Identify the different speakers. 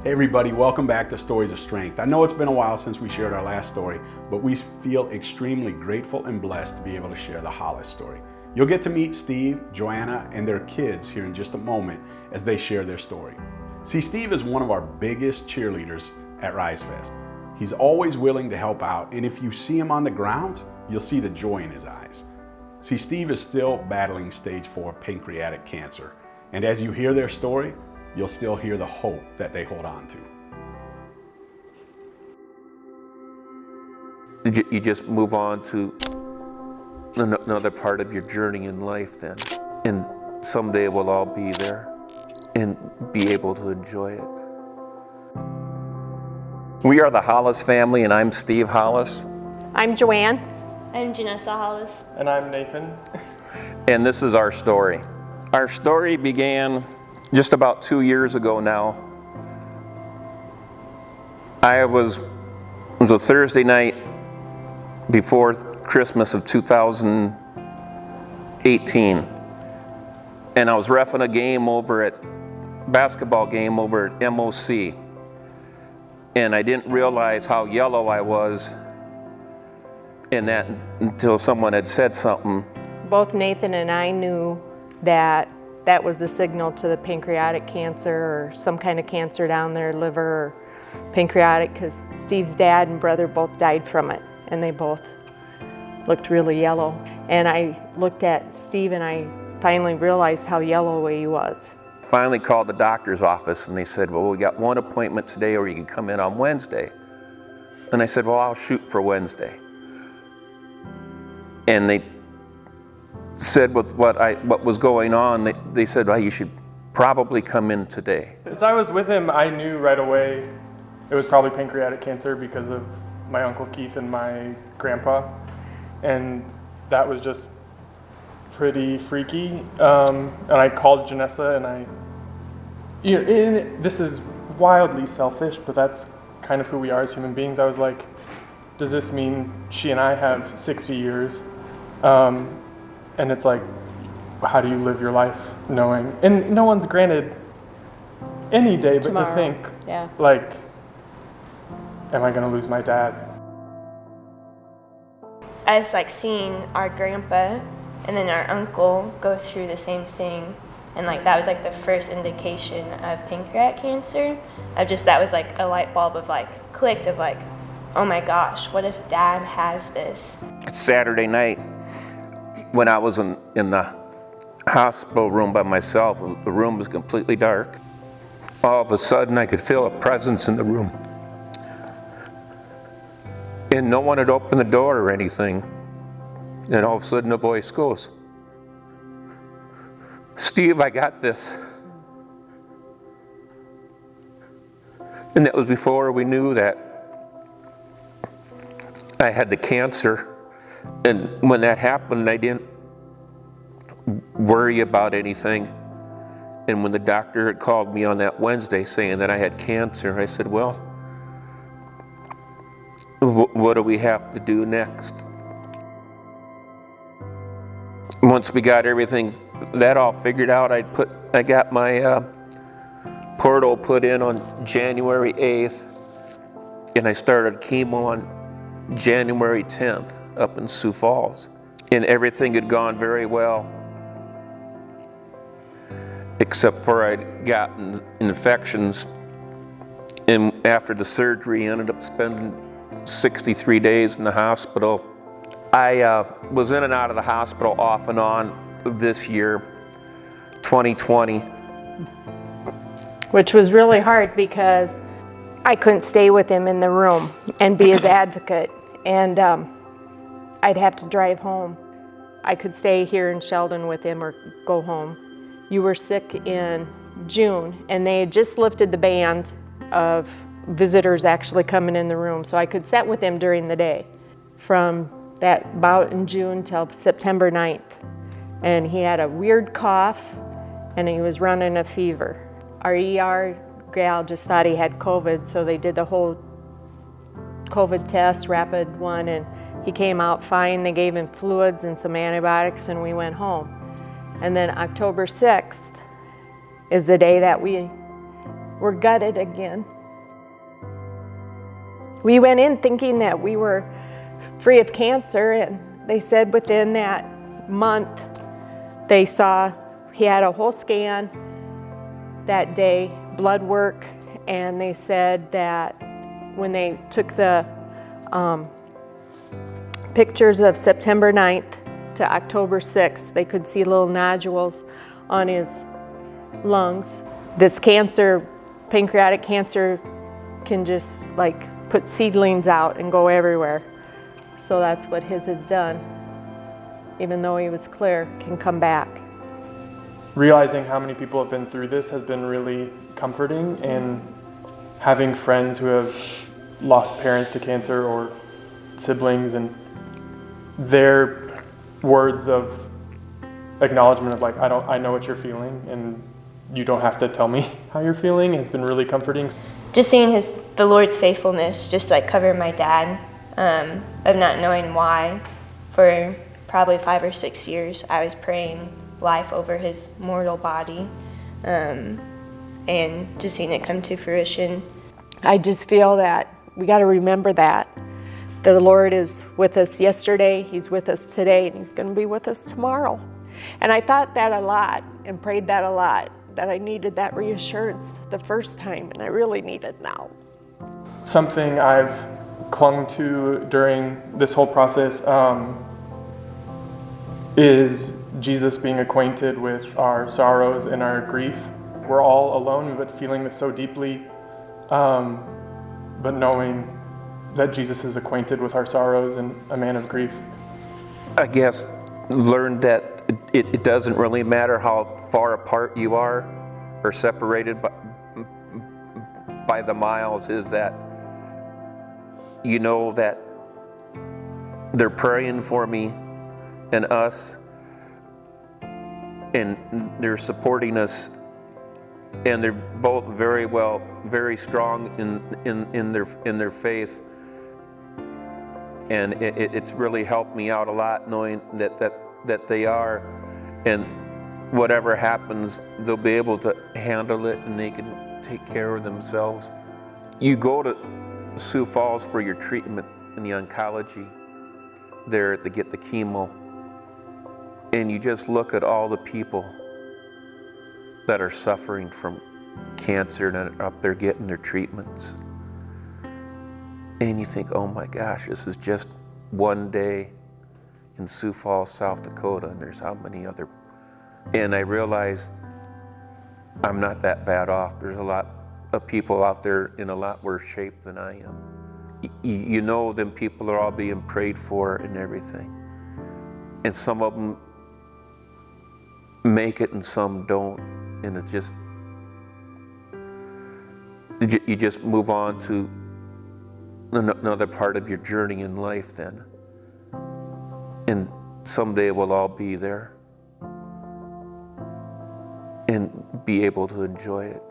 Speaker 1: Hey everybody, welcome back to Stories of Strength. I know it's been a while since we shared our last story, but we feel extremely grateful and blessed to be able to share the Holles story. You'll get to meet Steve, Joanna, and their kids here in just a moment as they share their story. See, Steve is one of our biggest cheerleaders at RiseFest. He's always willing to help out, and if you see him on the ground, you'll see the joy in his eyes. See, Steve is still battling stage 4 pancreatic cancer, and as you hear their story, you'll still hear the hope that they hold on
Speaker 2: to. You just move on to another part of your journey in life then. And someday we'll all be there and be able to enjoy it. We are the Holles family, and I'm Steve Holles.
Speaker 3: I'm Joann.
Speaker 4: I'm Janessa Holles.
Speaker 5: And I'm Nathan.
Speaker 2: And this is our story. Our story began just about 2 years ago now. It was a Thursday night before Christmas of 2018. And I was reffing a basketball game over at MOC. And I didn't realize how yellow I was in that until someone had said something.
Speaker 3: Both Nathan and I knew that was a signal to the pancreatic cancer or some kind of cancer down there, liver or pancreatic, because Steve's dad and brother both died from it, and they both looked really yellow. And I looked at Steve and I finally realized how yellow he was.
Speaker 2: Finally called the doctor's office and they said, well, we got one appointment today or you can come in on Wednesday. And I said, well, I'll shoot for Wednesday. And they said with what was going on, they said, well, you should probably come in today.
Speaker 5: As I was with him, I knew right away it was probably pancreatic cancer because of my Uncle Keith and my grandpa. And that was just pretty freaky. And I called Janessa and this is wildly selfish, but that's kind of who we are as human beings. I was like, does this mean she and I have 60 years? And it's like, how do you live your life knowing? And no one's granted any day, but
Speaker 3: tomorrow.
Speaker 5: To think,
Speaker 3: yeah.
Speaker 5: Like, am I gonna lose my dad?
Speaker 4: I was like seeing our grandpa and then our uncle go through the same thing. And like that was like the first indication of pancreatic cancer. That was like a light bulb of like clicked of like, oh my gosh, what if dad has this?
Speaker 2: It's Saturday night. When I was in the hospital room by myself, the room was completely dark. All of a sudden, I could feel a presence in the room. And no one had opened the door or anything. And all of a sudden, a voice goes, Steve, I got this. And that was before we knew that I had the cancer. And when that happened, I didn't worry about anything. And when the doctor had called me on that Wednesday saying that I had cancer, I said, well, what do we have to do next? Once we got everything, that all figured out, I got my portal put in on January 8th, and I started chemo on January 10th. Up in Sioux Falls. And everything had gone very well, except for I'd gotten infections. And after the surgery, I ended up spending 63 days in the hospital. I was in and out of the hospital off and on this year, 2020.
Speaker 3: Which was really hard because I couldn't stay with him in the room and be his advocate. And I'd have to drive home. I could stay here in Sheldon with him or go home. You were sick in June, and they had just lifted the ban of visitors actually coming in the room, so I could sit with him during the day from that bout in June till September 9th. And he had a weird cough, and he was running a fever. Our ER gal just thought he had COVID, so they did the whole COVID test, rapid one, and he came out fine. They gave him fluids and some antibiotics, and we went home. And then October 6th is the day that we were gutted again. We went in thinking that we were free of cancer, and they said within that month they saw he had a whole scan that day, blood work, and they said that when they took the pictures of September 9th to October 6th, they could see little nodules on his lungs. This cancer, pancreatic cancer, can just like put seedlings out and go everywhere. So that's what his has done. Even though he was clear, can come back.
Speaker 5: Realizing how many people have been through this has been really comforting, and having friends who have lost parents to cancer or siblings, and their words of acknowledgement of like, I know what you're feeling and you don't have to tell me how you're feeling, has been really comforting.
Speaker 4: Just seeing the Lord's faithfulness just like cover my dad, of not knowing why. For probably 5 or 6 years I was praying life over his mortal body, and just seeing it come to fruition.
Speaker 3: I just feel that we got to remember that the Lord is with us yesterday, he's with us today, and he's going to be with us tomorrow. And I thought that a lot and prayed that a lot, that I needed that reassurance the first time, and I really need it now.
Speaker 5: Something I've clung to during this whole process is Jesus being acquainted with our sorrows and our grief. We're all alone, but feeling this so deeply, but knowing that Jesus is acquainted with our sorrows and a man of grief.
Speaker 2: I guess learned that it doesn't really matter how far apart you are or separated by the miles, is that you know that they're praying for me and us, and they're supporting us, and they're both very strong in their faith. And it's really helped me out a lot knowing that they are, and whatever happens, they'll be able to handle it and they can take care of themselves. You go to Sioux Falls for your treatment in the oncology there to get the chemo, and you just look at all the people that are suffering from cancer and are up there getting their treatments. And you think, oh my gosh, this is just one day in Sioux Falls, South Dakota, and there's how many other. And I realized I'm not that bad off. There's a lot of people out there in a lot worse shape than I am. You know, them people are all being prayed for and everything. And some of them make it and some don't. And it just, you just move on to another part of your journey in life then. And someday we'll all be there and be able to enjoy it.